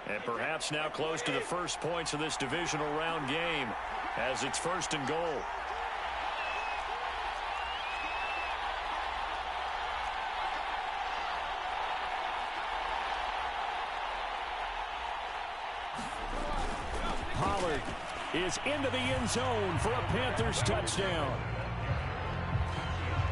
And perhaps now close to the first points of this divisional round game as it's 1st and goal. Pollard is into the end zone for a Panthers touchdown.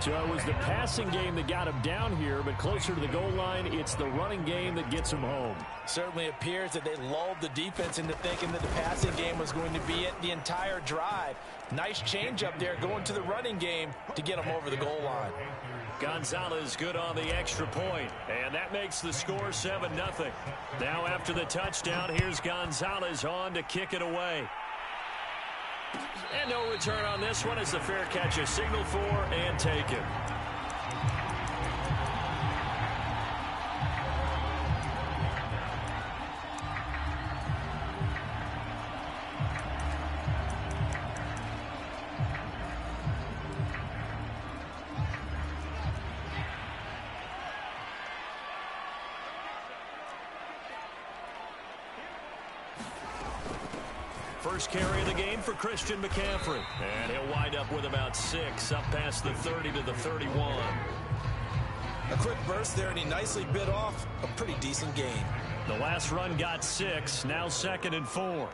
So it was the passing game that got him down here, but closer to the goal line, it's the running game that gets him home. Certainly appears that they lulled the defense into thinking that the passing game was going to be it the entire drive. Nice change up there going to the running game to get him over the goal line. Gonzalez good on the extra point, and that makes the score 7-0. Now after the touchdown, here's Gonzalez on to kick it away. And no return on this one as the fair catch is signaled for and taken. First carry of the game for Christian McCaffrey. And he'll wind up with about 6 up past the 30 to the 31. A quick burst there, and he nicely bit off a pretty decent gain. The last run got 6, now 2nd and 4.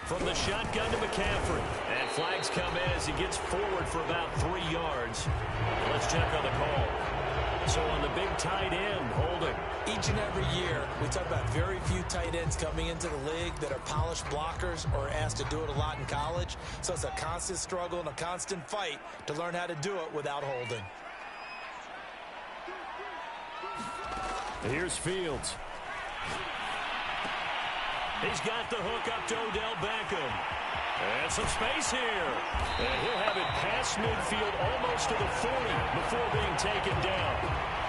From the shotgun to McCaffrey. And flags come in as he gets forward for about 3 yards. Let's check on the call. So on the big tight end, holding. Each and every year, we talk about very few tight ends coming into the league that are polished blockers or asked to do it a lot in college. So it's a constant struggle and a constant fight to learn how to do it without holding. Here's Fields. He's got the hook up to Odell Beckham. And some space here. And he'll have it past midfield almost to the 40 before being taken down.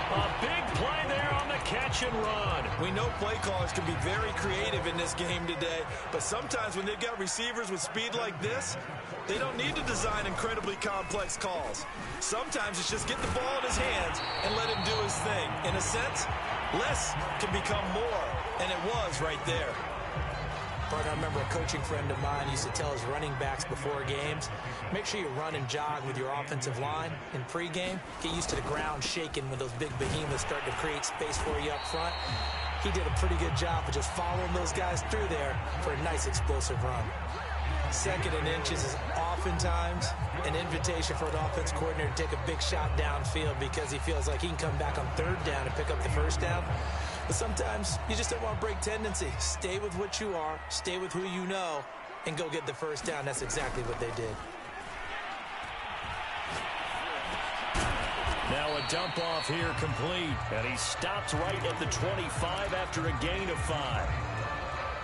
A big play there on the catch and run. We know play callers can be very creative in this game today, but sometimes when they've got receivers with speed like this, they don't need to design incredibly complex calls. Sometimes it's just get the ball in his hands and let him do his thing. In a sense, less can become more, and it was right there. I remember a coaching friend of mine used to tell his running backs before games, make sure you run and jog with your offensive line in pregame. Get used to the ground shaking when those big behemoths start to create space for you up front. He did a pretty good job of just following those guys through there for a nice explosive run. 2nd and inches is oftentimes an invitation for an offense coordinator to take a big shot downfield because he feels like he can come back on 3rd down and pick up the 1st down. But sometimes you just don't want to break tendency. Stay with what you are, stay with who you know, and go get the 1st down. That's exactly what they did. Now a dump off here complete. And he stopped right at the 25 after a gain of 5.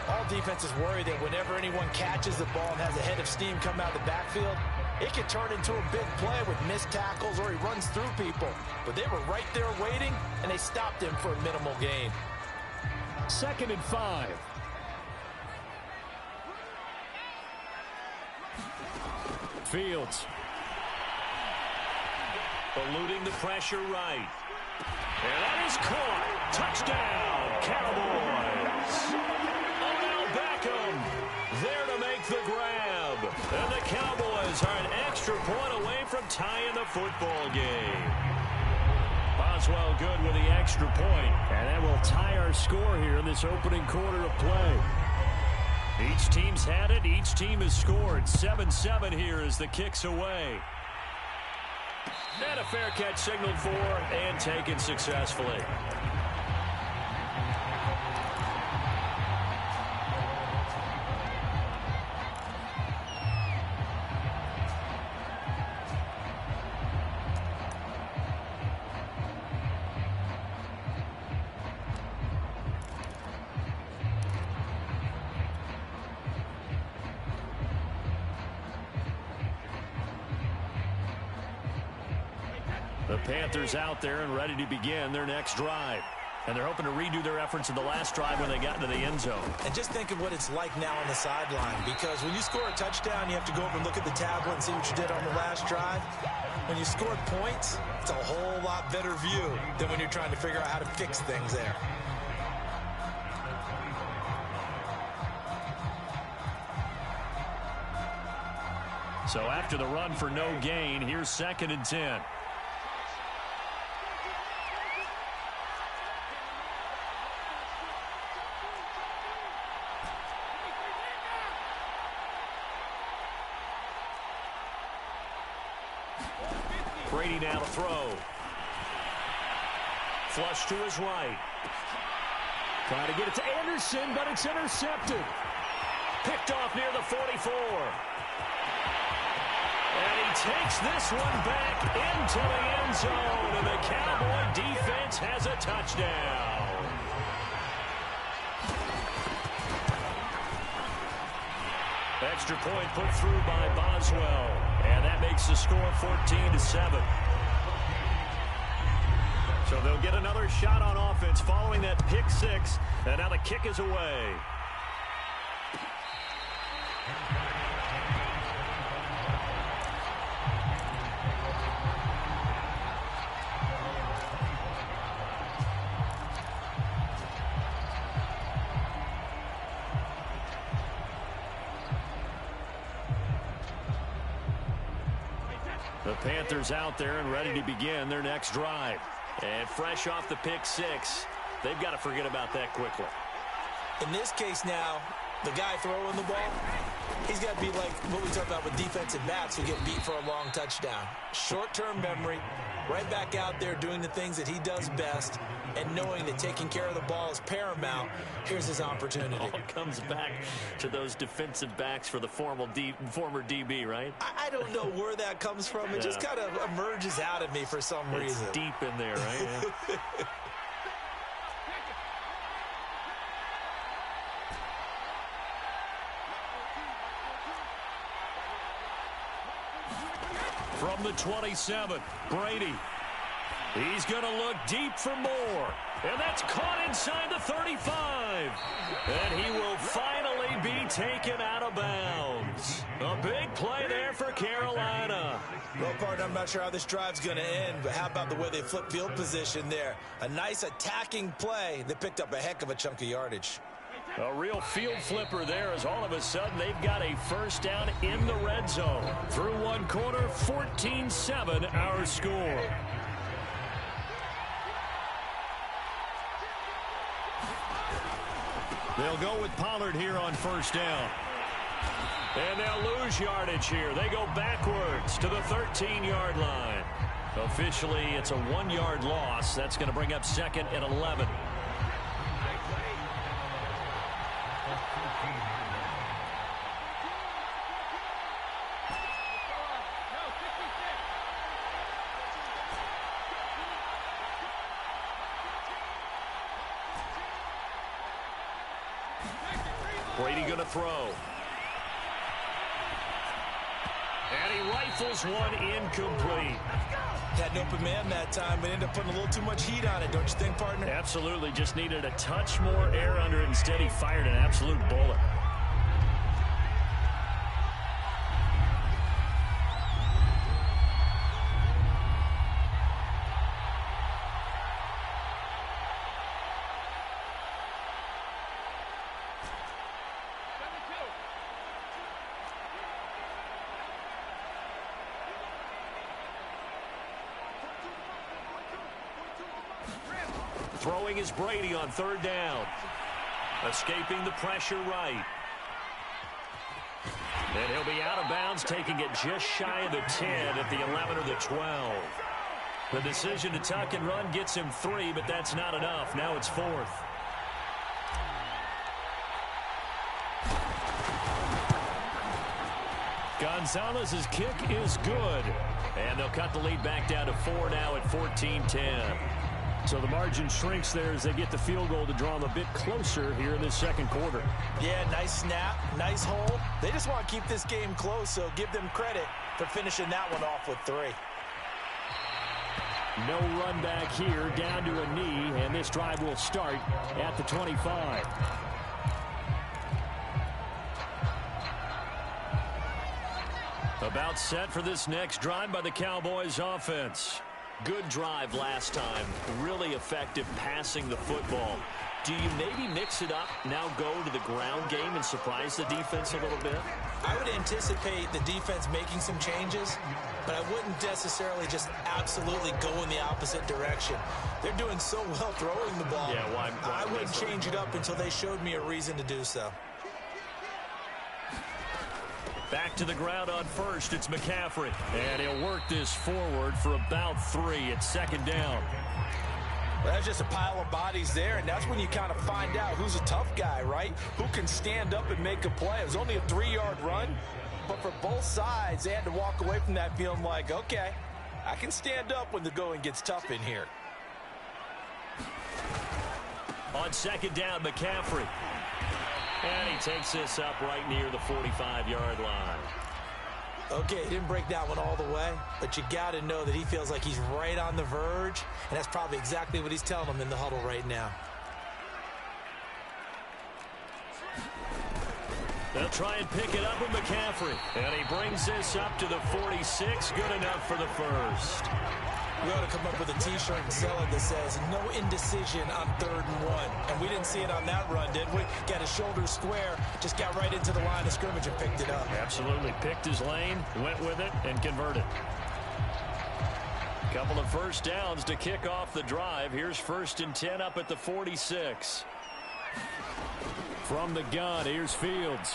All defenses worry that whenever anyone catches the ball and has a head of steam come out of the backfield, it could turn into a big play with missed tackles or he runs through people. But they were right there waiting, and they stopped him for a minimal gain. 2nd and 5. Fields. Eluding the pressure right. And that is caught. Touchdown, Cowboys. Odell Beckham there to make the grab. And the Cowboys are an extra point away from tying the football game. Boswell good with the extra point. And that will tie our score here in this opening quarter of play. Each team's had it. Each team has scored. 7-7 here as the kick's away. And a fair catch signaled for and taken successfully. The Panthers out there and ready to begin their next drive. And they're hoping to redo their efforts in the last drive when they got into the end zone. And just think of what it's like now on the sideline, because when you score a touchdown, you have to go over and look at the tablet and see what you did on the last drive. When you scored points, it's a whole lot better view than when you're trying to figure out how to fix things there. So after the run for no gain, here's 2nd and 10. Brady now to throw. Flush to his right. Trying to get it to Anderson, but it's intercepted. Picked off near the 44. And he takes this one back into the end zone, and the Cowboy defense has a touchdown. Extra point put through by Boswell, and that makes the score 14-7. So they'll get another shot on offense following that pick six, and now the kick is away. The Panthers out there and ready to begin their next drive. And fresh off the pick six, they've got to forget about that quickly. In this case now, the guy throwing the ball, he's got to be like what we talk about with defensive backs who get beat for a long touchdown. Short-term memory, right back out there doing the things that he does best, and knowing that taking care of the ball is paramount. Here's his opportunity. All comes back to those defensive backs for the former DB, right? I don't know where that comes from. It just kind of emerges out of me for some reason. It's deep in there, right? From the 27, Brady. He's going to look deep for more. And that's caught inside the 35. And he will finally be taken out of bounds. A big play there for Carolina. Well, partner, I'm not sure how this drive's going to end, but how about the way they flip field position there? A nice attacking play that picked up a heck of a chunk of yardage. A real field flipper there, as all of a sudden they've got a first down in the red zone. Through one quarter, 14-7 our score. They'll go with Pollard here on first down. And they'll lose yardage here. They go backwards to the 13-yard line. Officially, it's a 1-yard loss. That's going to bring up 2nd and 11. Brady going to throw. And he rifles one incomplete. Had an open man that time, but ended up putting a little too much heat on it, don't you think, partner? Absolutely. Just needed a touch more air under it. Instead, he fired an absolute bullet. Throwing is Brady on third down. Escaping the pressure right. And he'll be out of bounds, taking it just shy of the 10 at the 11 or the 12. The decision to tuck and run gets him 3, but that's not enough. Now it's 4th. Gonzalez's kick is good. And they'll cut the lead back down to 4 now at 14-10. So the margin shrinks there as they get the field goal to draw them a bit closer here in this second quarter. Yeah, nice snap, nice hole. They just want to keep this game close, so give them credit for finishing that one off with 3. No run back here, down to a knee, and this drive will start at the 25. About set for this next drive by the Cowboys offense. Good drive last time. Really effective passing the football. Do you maybe mix it up, now go to the ground game and surprise the defense a little bit? I would anticipate the defense making some changes, but I wouldn't necessarily just absolutely go in the opposite direction. They're doing so well throwing the ball. Yeah, why I wouldn't change it up until they showed me a reason to do so. Back to the ground on first, it's McCaffrey. And he'll work this forward for about 3. It's second down. Well, that's just a pile of bodies there, and that's when you kind of find out who's a tough guy, right? Who can stand up and make a play. It was only a 3-yard run, but for both sides, they had to walk away from that feeling like, okay, I can stand up when the going gets tough in here. On second down, McCaffrey. And he takes this up right near the 45-yard line. Okay, he didn't break that one all the way, but you got to know that he feels like he's right on the verge, and that's probably exactly what he's telling them in the huddle right now. They'll try and pick it up with McCaffrey. And he brings this up to the 46. Good enough for the first. We ought to come up with a T-shirt and sell it that says, no indecision on 3rd and 1. And we didn't see it on that run, did we? Got his shoulder square, just got right into the line of scrimmage and picked it up. Absolutely. Picked his lane, went with it, and converted. Couple of first downs to kick off the drive. Here's 1st and 10 up at the 46. From the gun, here's Fields.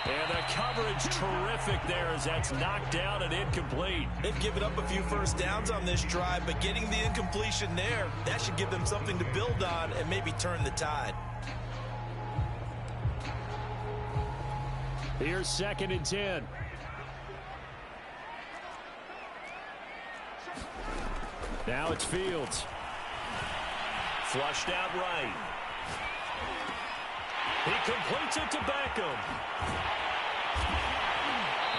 And the coverage terrific there as that's knocked down and incomplete. They've given up a few first downs on this drive, but getting the incompletion there, that should give them something to build on and maybe turn the tide. Here's 2nd and 10. Now it's Fields. Flushed out right. He completes it to Beckham.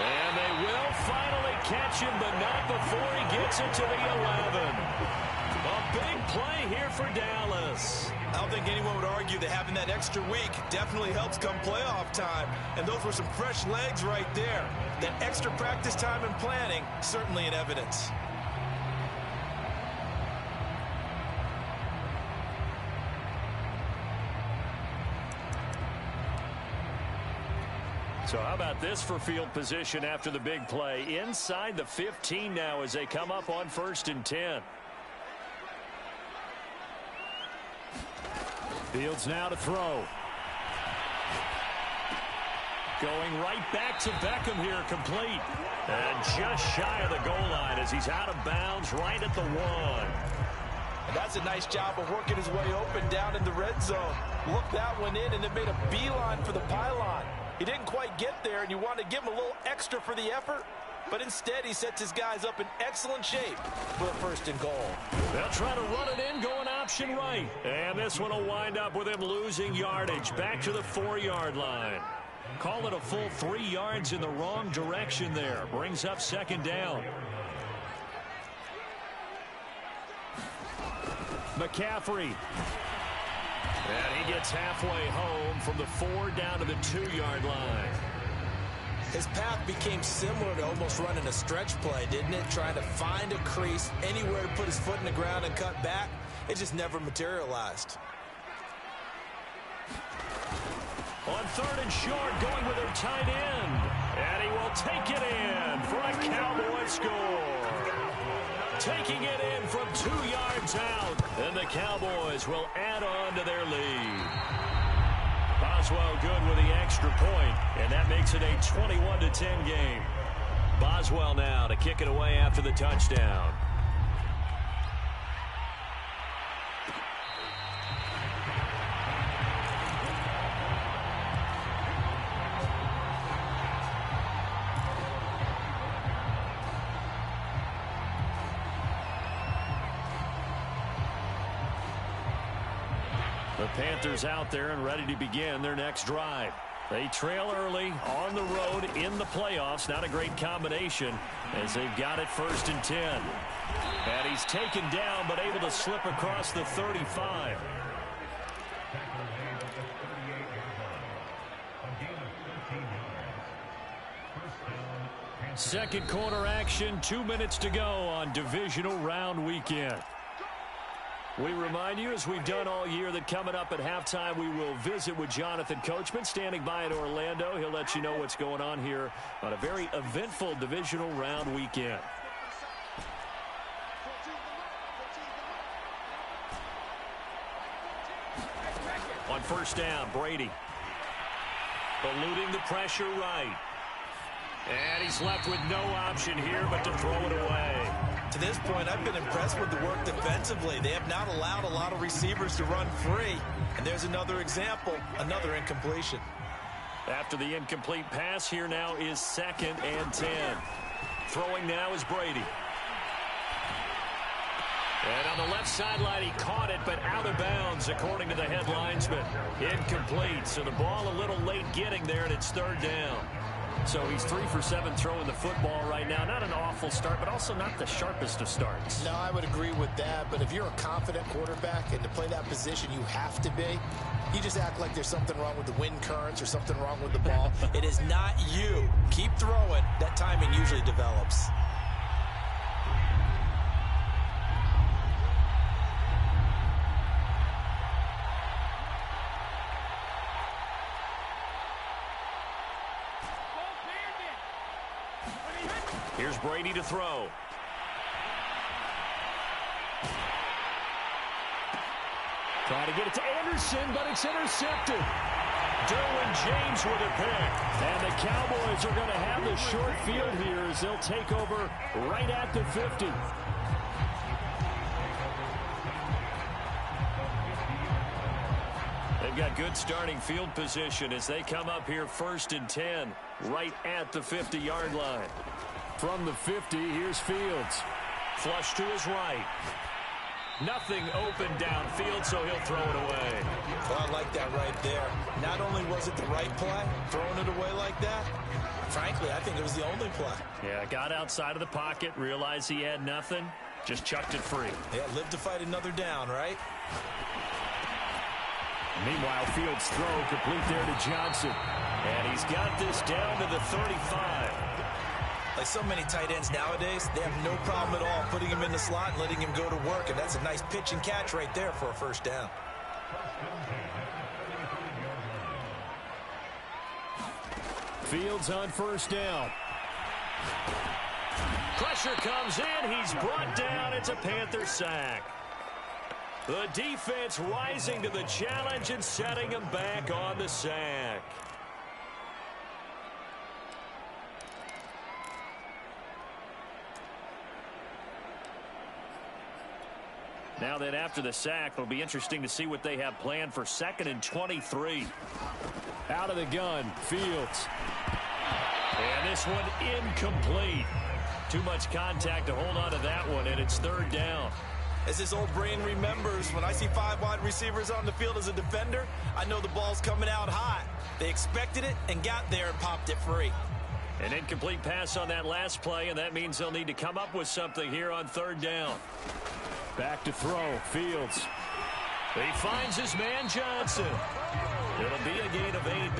And they will finally catch him, but not before he gets it to the 11. A big play here for Dallas. I don't think anyone would argue that having that extra week definitely helps come playoff time. And those were some fresh legs right there. That extra practice time and planning, certainly in evidence. So how about this for field position after the big play? Inside the 15 now as they come up on 1st and 10. Fields now to throw. Going right back to Beckham here, complete. And just shy of the goal line as he's out of bounds right at the 1. And that's a nice job of working his way open down in the red zone. Looked that one in and then made a beeline for the pylon. He didn't quite get there, and you want to give him a little extra for the effort, but instead he sets his guys up in excellent shape for a 1st and goal. They'll try to run it in, going option right. And this one will wind up with him losing yardage back to the 4-yard line. Call it a full 3 yards in the wrong direction there. Brings up 2nd down. McCaffrey. And he gets halfway home from the 4 down to the 2-yard line. His path became similar to almost running a stretch play, didn't it? Trying to find a crease, anywhere to put his foot in the ground and cut back. It just never materialized. On 3rd and short, going with their tight end. And he will take it in for a Cowboy score. Taking it in from 2 yards out. And the Cowboys will add on to their lead. Boswell good with the extra point, and that makes it a 21-10 game. Boswell now to kick it away after the touchdown. The Panthers out there and ready to begin their next drive. They trail early on the road in the playoffs. Not a great combination as they've got it 1st and 10. And he's taken down but able to slip across the 35. Second quarter action, 2 minutes to go on divisional round weekend. We remind you, as we've done all year, that coming up at halftime, we will visit with Jonathan Coachman, standing by in Orlando. He'll let you know what's going on here on a very eventful divisional round weekend. On 1st down, Brady. Eluding the pressure right. And he's left with no option here but to throw it away. To this point, I've been impressed with the work defensively. They have not allowed a lot of receivers to run free. And there's another example, another incompletion. After the incomplete pass, here now is 2nd and 10. Throwing now is Brady. And on the left sideline, he caught it, but out of bounds, according to the head linesman. Incomplete, so the ball a little late getting there, and it's 3rd down. So he's 3 for 7 throwing the football right now. Not an awful start, but also not the sharpest of starts. No, I would agree with that. But if you're a confident quarterback and to play that position, you have to be. You just act like there's something wrong with the wind currents or something wrong with the ball. It is not you. Keep throwing. That timing usually develops. Here's Brady to throw. Trying to get it to Anderson, but it's intercepted. Derwin James with a pick. And the Cowboys are going to have the short field here as they'll take over right at the 50. They've got good starting field position as they come up here 1st and 10, right at the 50-yard line. From the 50, here's Fields. Flush to his right. Nothing open downfield, so he'll throw it away. Well, I like that right there. Not only was it the right play, throwing it away like that, frankly, I think it was the only play. Yeah, got outside of the pocket, realized he had nothing, just chucked it free. Yeah, live to fight another down, right? Meanwhile, Fields' throw complete there to Johnson. And he's got this down to the 35. Like so many tight ends nowadays, they have no problem at all putting him in the slot and letting him go to work. And that's a nice pitch and catch right there for a 1st down. Fields on 1st down. Pressure comes in. He's brought down. It's a Panther sack. The defense rising to the challenge and setting him back on the sack. Now then, after the sack, it'll be interesting to see what they have planned for 2nd and 23. Out of the gun, Fields. And this one incomplete. Too much contact to hold on to that one, and it's 3rd down. As his old brain remembers, when I see 5 wide receivers on the field as a defender, I know the ball's coming out hot. They expected it and got there and popped it free. An incomplete pass on that last play, and that means they'll need to come up with something here on 3rd down. Back to throw, Fields. He finds his man Johnson. It'll be a gain of 8.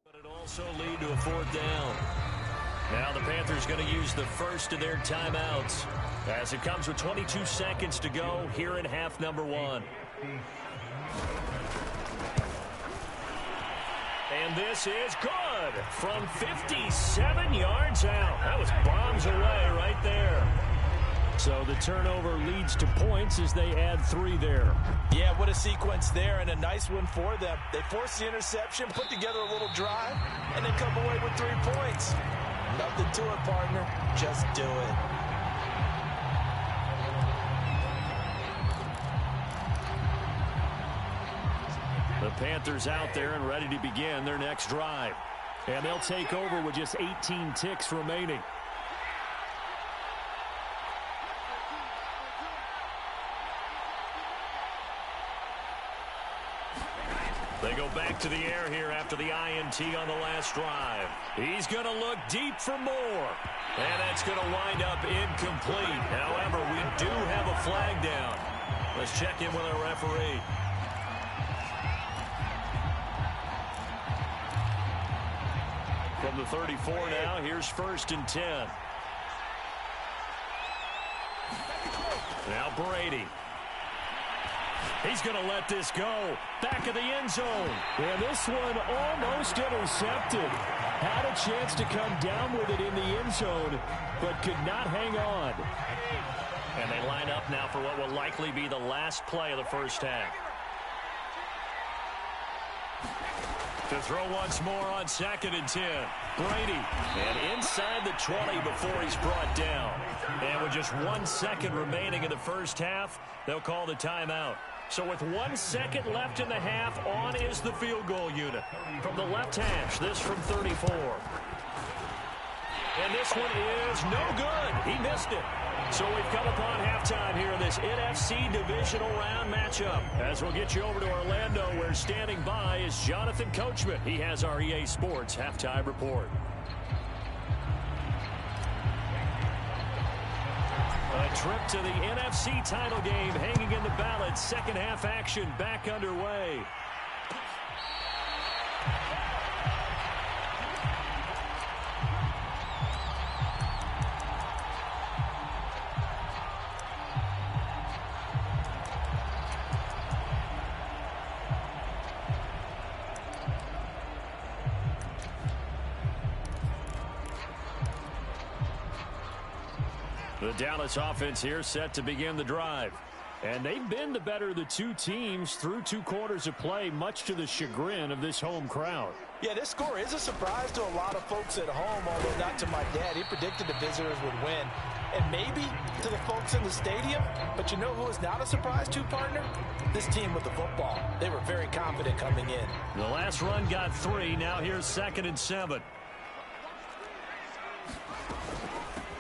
But it'll also lead to a 4th down. Now the Panthers going to use the first of their timeouts as it comes with 22 seconds to go here in half number 1. And this is good from 57 yards out. That was bombs away right there. So the turnover leads to points as they add 3 there. Yeah, what a sequence there, and a nice one for them. They forced the interception, put together a little drive, and then come away with 3 points. Nothing to it, partner. Just do it. The Panthers out there and ready to begin their next drive. And they'll take over with just 18 ticks remaining. They go back to the air here after the INT on the last drive. He's going to look deep for more. And that's going to wind up incomplete. However, we do have a flag down. Let's check in with our referee. From the 34 now, here's 1st and 10. Now Brady. He's going to let this go. Back of the end zone. And this one almost intercepted. Had a chance to come down with it in the end zone, but could not hang on. And they line up now for what will likely be the last play of the first half. To throw once more on 2nd and 10. Brady. And inside the 20 before he's brought down. And with just 1 second remaining in the first half, they'll call the timeout. So with 1 second left in the half, on is the field goal unit. From the left hash, this from 34. And this one is no good. He missed it. So we've come upon halftime here in this NFC Divisional Round matchup. As we'll get you over to Orlando, where standing by is Jonathan Coachman. He has our EA Sports Halftime Report. A trip to the NFC title game hanging in the balance. Second half action back underway. The Dallas offense here set to begin the drive. And they've been the better of the two teams through 2 quarters of play, much to the chagrin of this home crowd. Yeah, this score is a surprise to a lot of folks at home, although not to my dad. He predicted the visitors would win. And maybe to the folks in the stadium. But you know who is not a surprise to, partner? This team with the football. They were very confident coming in. The last run got 3. Now here's 2nd and 7.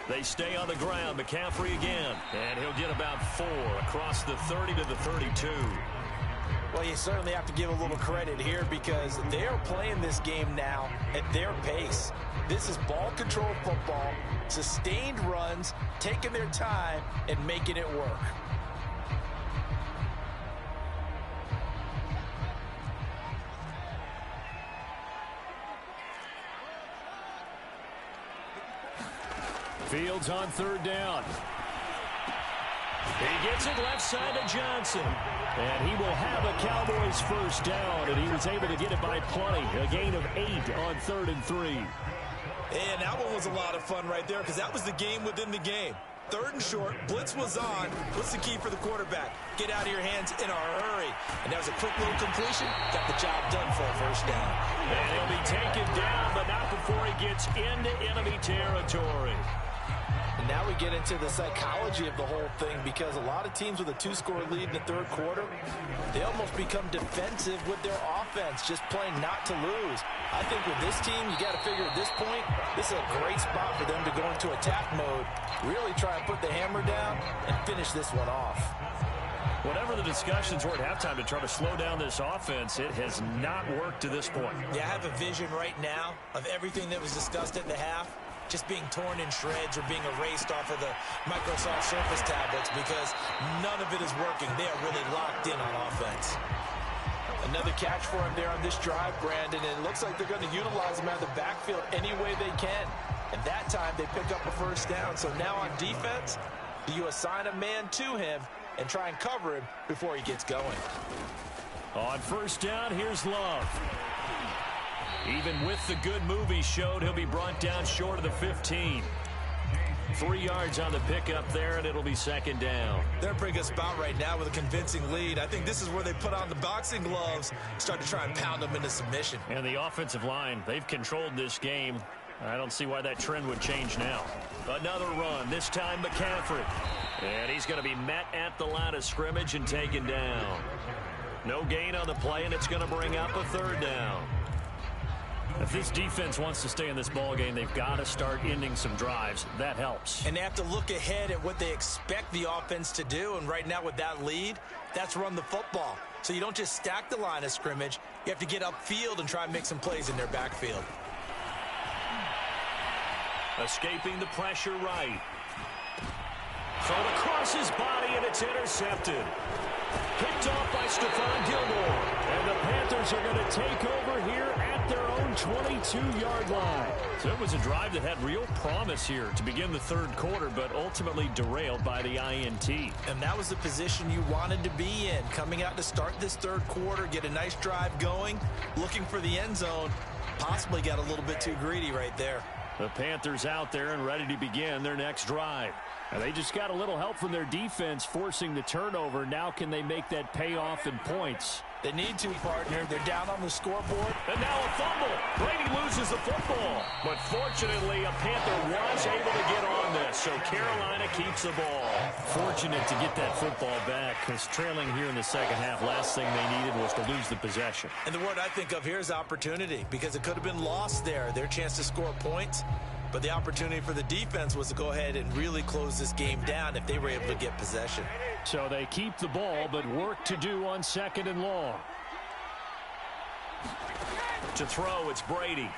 They stay on the ground. McCaffrey again. And he'll get about 4 across the 30 to the 32. Well, you certainly have to give a little credit here because they're playing this game now at their pace. This is ball control football, sustained runs, taking their time, and making it work. Fields on 3rd down. He gets it left side to Johnson. And he will have a Cowboys first down, and he was able to get it by plenty. A gain of 8 on 3rd and 3. And that one was a lot of fun right there because that was the game within the game. 3rd and short, blitz was on. What's the key for the quarterback? Get out of your hands in a hurry. And that was a quick little completion. Got the job done for a first down. And he'll be taken down, but not before he gets into enemy territory. And now we get into the psychology of the whole thing because a lot of teams with a 2-score lead in the 3rd quarter, they almost become defensive with their offense, just playing not to lose. I think with this team, you got to figure at this point, this is a great spot for them to go into attack mode, really try and put the hammer down and finish this one off. Whatever the discussions were at halftime to try to slow down this offense, it has not worked to this point. Yeah, I have a vision right now of everything that was discussed at the half just being torn in shreds or being erased off of the Microsoft Surface tablets because none of it is working. They are really locked in on offense. Another catch for him there on this drive, Brandon, and it looks like they're going to utilize him out of the backfield any way they can. And that time they pick up a first down. So now on defense, do you assign a man to him and try and cover him before he gets going? On first down, here's Love. Even with the good move he showed, he'll be brought down short of the 15. 3 yards on the pickup there, and it'll be 2nd down. They're a pretty good spot right now with a convincing lead. I think this is where they put on the boxing gloves, start to try and pound them into submission. And the offensive line, they've controlled this game. I don't see why that trend would change now. Another run, this time McCaffrey. And he's going to be met at the line of scrimmage and taken down. No gain on the play, and it's going to bring up a 3rd down. If this defense wants to stay in this ball game, they've got to start ending some drives. That helps. And they have to look ahead at what they expect the offense to do. And right now with that lead, that's run the football. So you don't just stack the line of scrimmage. You have to get upfield and try and make some plays in their backfield. Escaping the pressure right. Thrown across his body, and it's intercepted. Picked off by Stephon Gilmore. And the Panthers are going to take over here at their own 22-yard line. So it was a drive that had real promise here to begin the third quarter, but ultimately derailed by the INT. And that was the position you wanted to be in. Coming out to start this third quarter, get a nice drive going, looking for the end zone. Possibly got a little bit too greedy right there. The Panthers out there and ready to begin their next drive. And they just got a little help from their defense forcing the turnover. Now can they make that pay off in points? They need to, partner. They're down on the scoreboard. And now a fumble. Brady loses the football. But fortunately, a Panther was able to get on this, so Carolina keeps the ball. Fortunate to get that football back, because trailing here in the second half, last thing they needed was to lose the possession. And the word I think of here is opportunity, because it could have been lost there. Their chance to score points. But the opportunity for the defense was to go ahead and really close this game down if they were able to get possession. So they keep the ball, but work to do on second and long. To throw, it's Brady.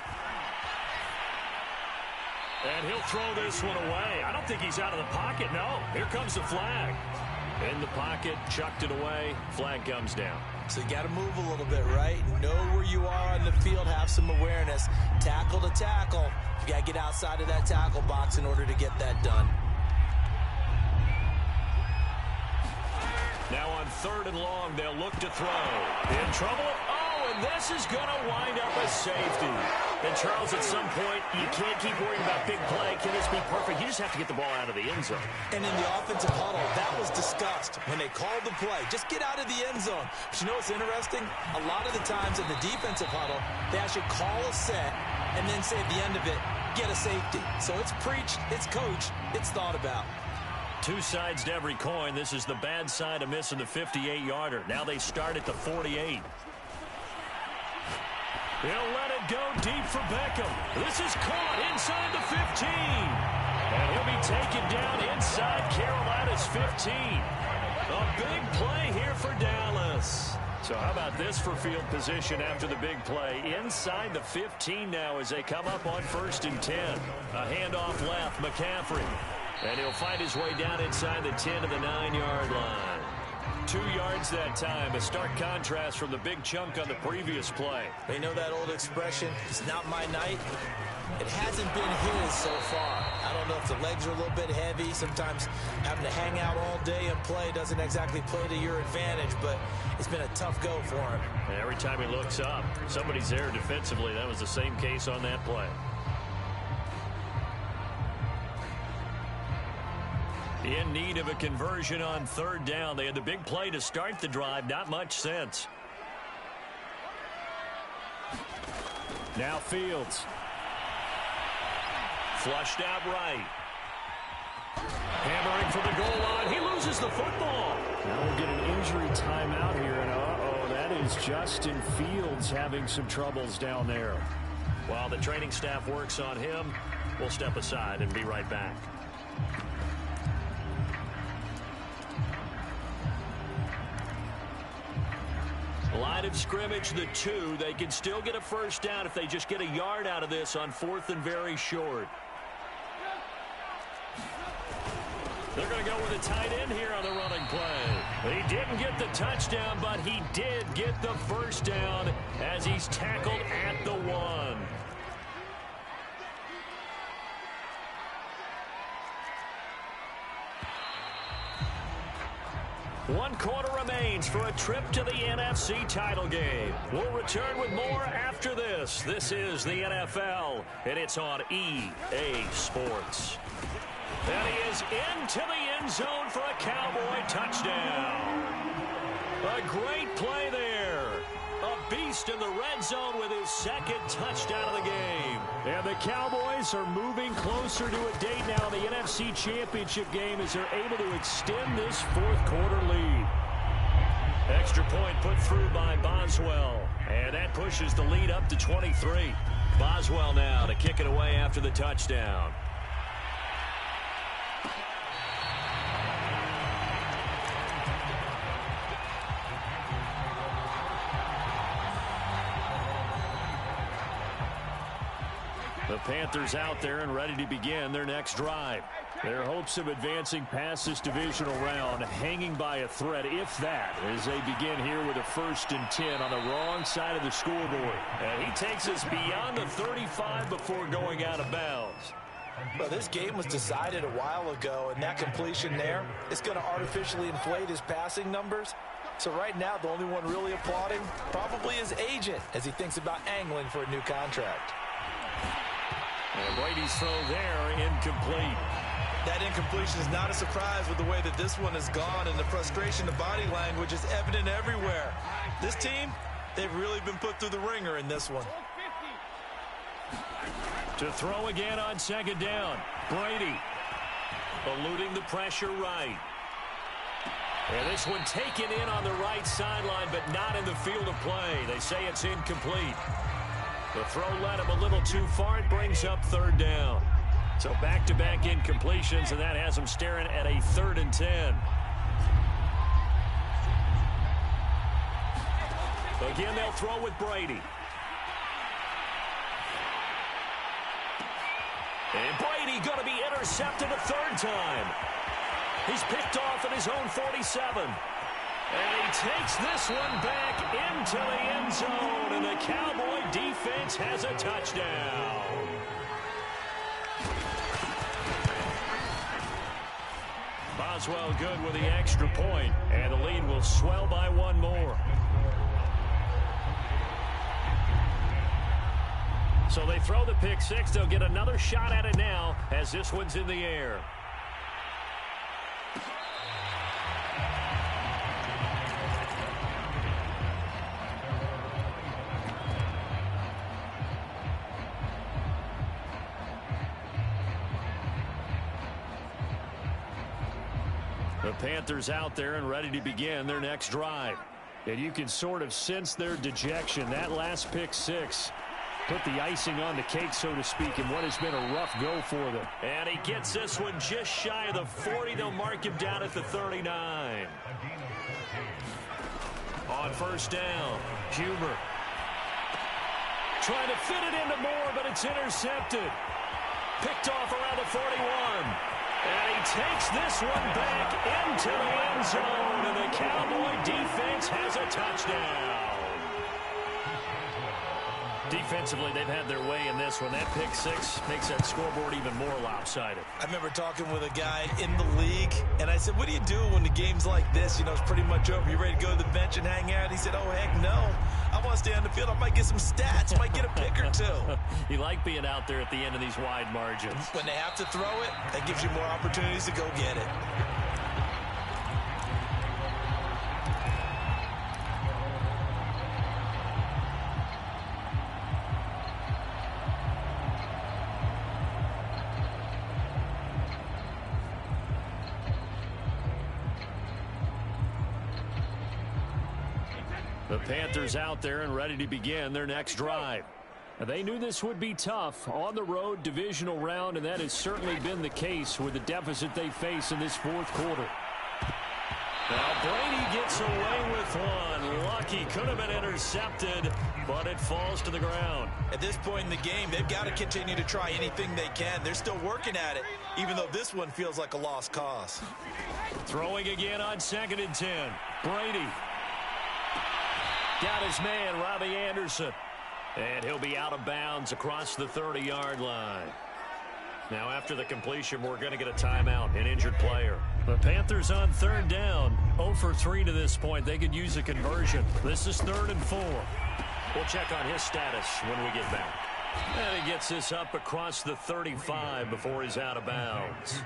And he'll throw this one away. I don't think he's out of the pocket, no. Here comes the flag. In the pocket, chucked it away. Flag comes down. So you got to move a little bit, right? Know where you are on the field, have some awareness. Tackle to tackle. You got to get outside of that tackle box in order to get that done. Now on third and long, they'll look to throw. In trouble? Oh, and this is going to wind up a safety. And Charles, at some point, you can't keep worrying about big play. Can this be perfect? You just have to get the ball out of the end zone. And in the offensive huddle, that was discussed when they called the play. Just get out of the end zone. But you know what's interesting? A lot of the times in the defensive huddle, they actually call a set and then say at the end of it, get a safety. So it's preached, it's coached, it's thought about. Two sides to every coin. This is the bad side of missing the 58-yarder. Now they start at the 48. He'll let it go deep for Beckham. This is caught inside the 15. And he'll be taken down inside Carolina's 15. A big play here for Dallas. So how about this for field position after the big play? Inside the 15 now as they come up on 1st and 10. A handoff left, McCaffrey. And he'll find his way down inside the 10 to the 9-yard line. 2 yards that time. A stark contrast from the big chunk on the previous play. They know that old expression, it's not my night. It hasn't been his so far. I don't know if the legs are a little bit heavy. Sometimes having to hang out all day and play doesn't exactly play to your advantage, but it's been a tough go for him. And every time he looks up, somebody's there defensively. That was the same case on that play. In need of a conversion on third down. They had the big play to start the drive. Not much sense. Now Fields. Flushed out right. Hammering for the goal line. He loses the football. Now we'll get an injury timeout here. And uh-oh, that is Justin Fields having some troubles down there. While the training staff works on him, we'll step aside and be right back. Line of scrimmage, the 2. They can still get a first down if they just get a yard out of this on 4th and very short. They're going to go with a tight end here on the running play. He didn't get the touchdown, but he did get the first down as he's tackled at the 1. One quarter remains for a trip to the NFC title game. We'll return with more after this. This is the NFL, and it's on EA Sports. And he is into the end zone for a Cowboy touchdown. A great play there. A beast in the red zone with his second touchdown of the game. And the Cowboys are moving closer to a date now in the NFC Championship game as they're able to extend this fourth quarter lead. Extra point put through by Boswell. And that pushes the lead up to 23. Boswell now to kick it away after the touchdown. The Panthers out there and ready to begin their next drive. Their hopes of advancing past this divisional round hanging by a thread, if that, as they begin here with a 1st and 10 on the wrong side of the scoreboard. And he takes us beyond the 35 before going out of bounds. Well, this game was decided a while ago, and that completion there is going to artificially inflate his passing numbers. So right now, the only one really applauding probably his agent as he thinks about angling for a new contract. And Brady's throw there, incomplete. That incompletion is not a surprise with the way that this one has gone, and the frustration, the body language is evident everywhere. This team, they've really been put through the ringer in this one. To throw again on 2nd down. Brady eluding the pressure right. And this one taken in on the right sideline, but not in the field of play. They say it's incomplete. The throw led him a little too far. It brings up 3rd down. So back-to-back incompletions, and that has him staring at a 3rd and 10. Again, they'll throw with Brady. And Brady going to be intercepted a 3rd time. He's picked off at his own 47. And he takes this one back into the end zone, and the Cowboy defense has a touchdown. Boswell good with the extra point, and the lead will swell by 1 more. So they throw the pick 6. They'll get another shot at it now as this one's in the air. The Panthers out there and ready to begin their next drive. And you can sort of sense their dejection. That last pick 6 put the icing on the cake, so to speak, in what has been a rough go for them. And he gets this one just shy of the 40. They'll mark him down at the 39. On 1st down, Huber trying to fit it into Moore, but it's intercepted. Picked off around the 41. And he takes this one back into the end zone, and the Cowboy defense has a touchdown. Defensively, they've had their way in this one. That pick 6 makes that scoreboard even more lopsided. I remember talking with a guy in the league, and I said, what do you do when the game's like this? You know, it's pretty much over. You ready to go to the bench and hang out? He said, oh, heck no. I want to stay on the field. I might get some stats. Might get a pick or 2. You like being out there at the end of these wide margins. When they have to throw it, that gives you more opportunities to go get it. The Panthers out there and ready to begin their next drive. They knew this would be tough on the road divisional round, and that has certainly been the case with the deficit they face in this 4th quarter. Now Brady gets away with one. Lucky, could have been intercepted, but it falls to the ground. At this point in the game, they've got to continue to try anything they can. They're still working at it, even though this one feels like a lost cause. Throwing again on 2nd and 10. Brady got his man, Robbie Anderson. And he'll be out of bounds across the 30-yard line. Now, after the completion, we're going to get a timeout, an injured player. The Panthers on 3rd down, 0 for 3 to this point. They could use a conversion. This is 3rd and 4. We'll check on his status when we get back. And he gets this up across the 35 before he's out of bounds.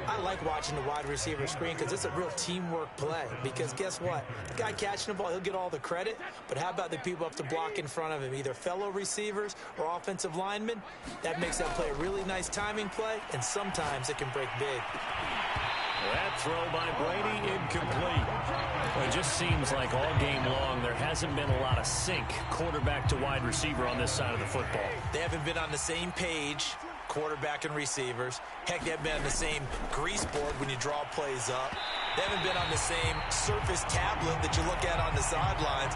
I like watching the wide receiver screen because it's a real teamwork play. Because guess what? The guy catching the ball, he'll get all the credit. But how about the people up to block in front of him, either fellow receivers or offensive linemen? That makes that play a really nice timing play, and sometimes it can break big. That throw by Brady incomplete. Well, it just seems like all game long there hasn't been a lot of sync quarterback to wide receiver on this side of the football. They haven't been on the same page, quarterback and receivers. Heck, they haven't been on the same grease board when you draw plays up. They haven't been on the same surface tablet that you look at on the sidelines.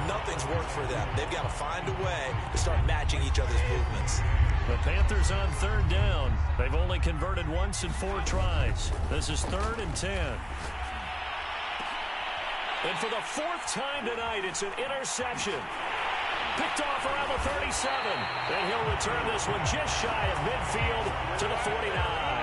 Nothing's worked for them. They've got to find a way to start matching each other's movements. The Panthers on third down. They've only converted once in 4 tries. This is 3rd and 10. And for the 4th time tonight, it's an interception. Picked off around the 37. And he'll return this one just shy of midfield to the 49.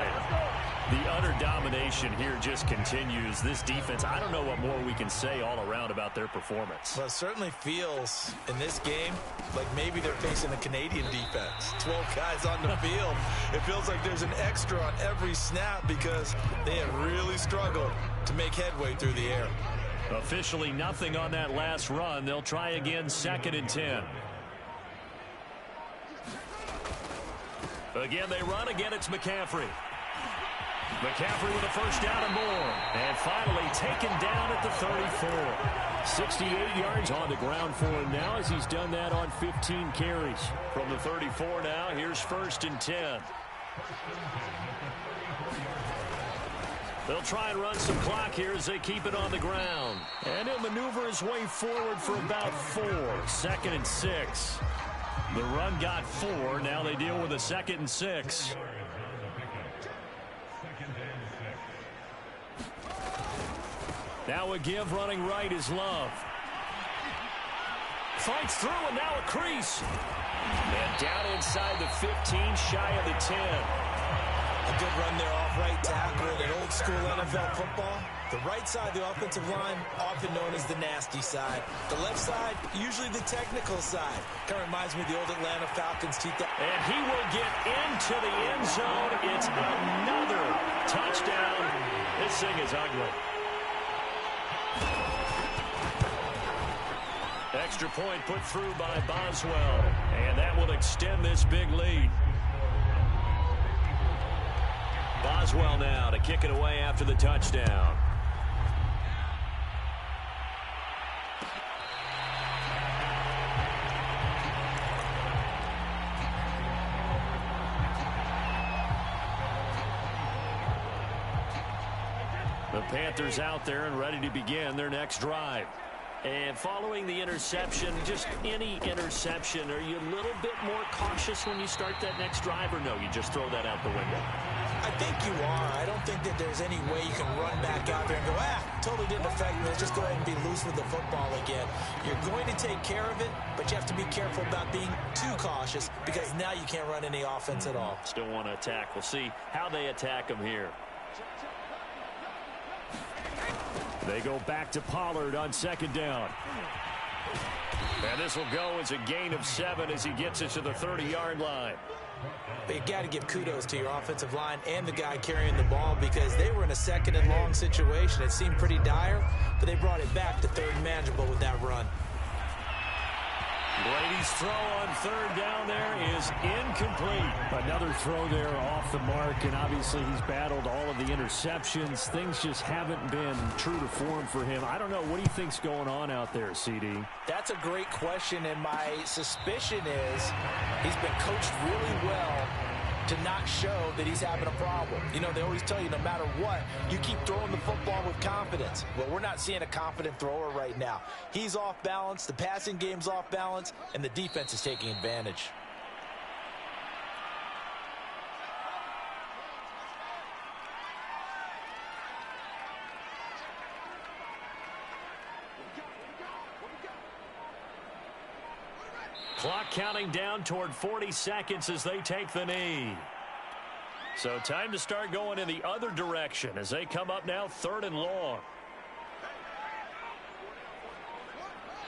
The utter domination here just continues. This defense, I don't know what more we can say all around about their performance. Well, it certainly feels in this game like maybe they're facing a Canadian defense. 12 guys on the field. It feels like there's an extra on every snap because they have really struggled to make headway through the air. Officially nothing on that last run. They'll try again, 2nd and 10. Again, they run. Again, it's McCaffrey. McCaffrey with a first down and more. And finally taken down at the 34. 68 yards on the ground for him now as he's done that on 15 carries. From the 34 now, here's 1st and 10. They'll try and run some clock here as they keep it on the ground. And he'll maneuver his way forward for about 4. 2nd and 6. The run got 4. Now they deal with a 2nd and 6. Now a give running right is Love. Fights through and now a crease. And down inside the 15, shy of the 10. A good run there off right tackle in old school NFL football. The right side of the offensive line, often known as the nasty side. The left side, usually the technical side. Kind of reminds me of the old Atlanta Falcons. And he will get into the end zone. It's another touchdown. This thing is ugly. Extra point put through by Boswell. And that will extend this big lead. Boswell now to kick it away after the touchdown. The Panthers out there and ready to begin their next drive. And following the interception, just any interception, are you a little bit more cautious when you start that next drive, or no, you just throw that out the window? I think you are. I don't think that there's any way you can run back out there and go, totally didn't affect me. Let's just go ahead and be loose with the football again. You're going to take care of it, but you have to be careful about being too cautious because now you can't run any offense at all. Still want to attack. We'll see how they attack him here. They go back to Pollard on 2nd down. And this will go as a gain of 7 as he gets it to the 30-yard line. But you got to give kudos to your offensive line and the guy carrying the ball because they were in a 2nd and long situation. It seemed pretty dire, but they brought it back to 3rd and manageable with that run. Brady's throw on 3rd down there is incomplete. Another throw there off the mark, and obviously he's battled all of the interceptions. Things just haven't been true to form for him. I don't know. What do you think's going on out there, CD? That's a great question, and my suspicion is he's been coached really well to not show that he's having a problem. You know, they always tell you no matter what, you keep throwing the football with confidence. Well, we're not seeing a confident thrower right now. He's off balance, the passing game's off balance, and the defense is taking advantage. Clock counting down toward 40 seconds as they take the knee. So time to start going in the other direction as they come up now 3rd and long.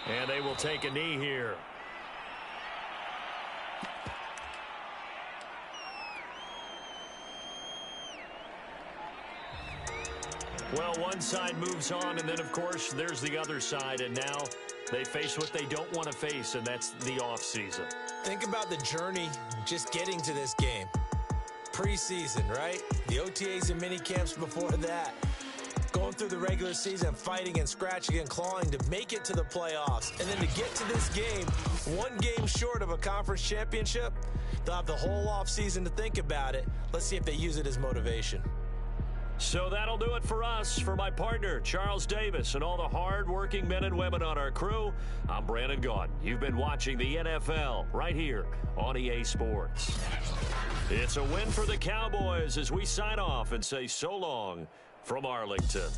And they will take a knee here. Well, one side moves on, and then, of course, there's the other side, and now they face what they don't want to face, and that's the offseason. Think about the journey just getting to this game. Preseason, right? The OTAs and mini camps before that. going through the regular season, fighting and scratching and clawing to make it to the playoffs. And then to get to this game, one game short of a conference championship, they'll have the whole offseason to think about it. Let's see if they use it as motivation. So that'll do it for us. For my partner, Charles Davis, and all the hard-working men and women on our crew, I'm Brandon Gaudin. You've been watching the NFL right here on EA Sports. It's a win for the Cowboys as we sign off and say so long from Arlington.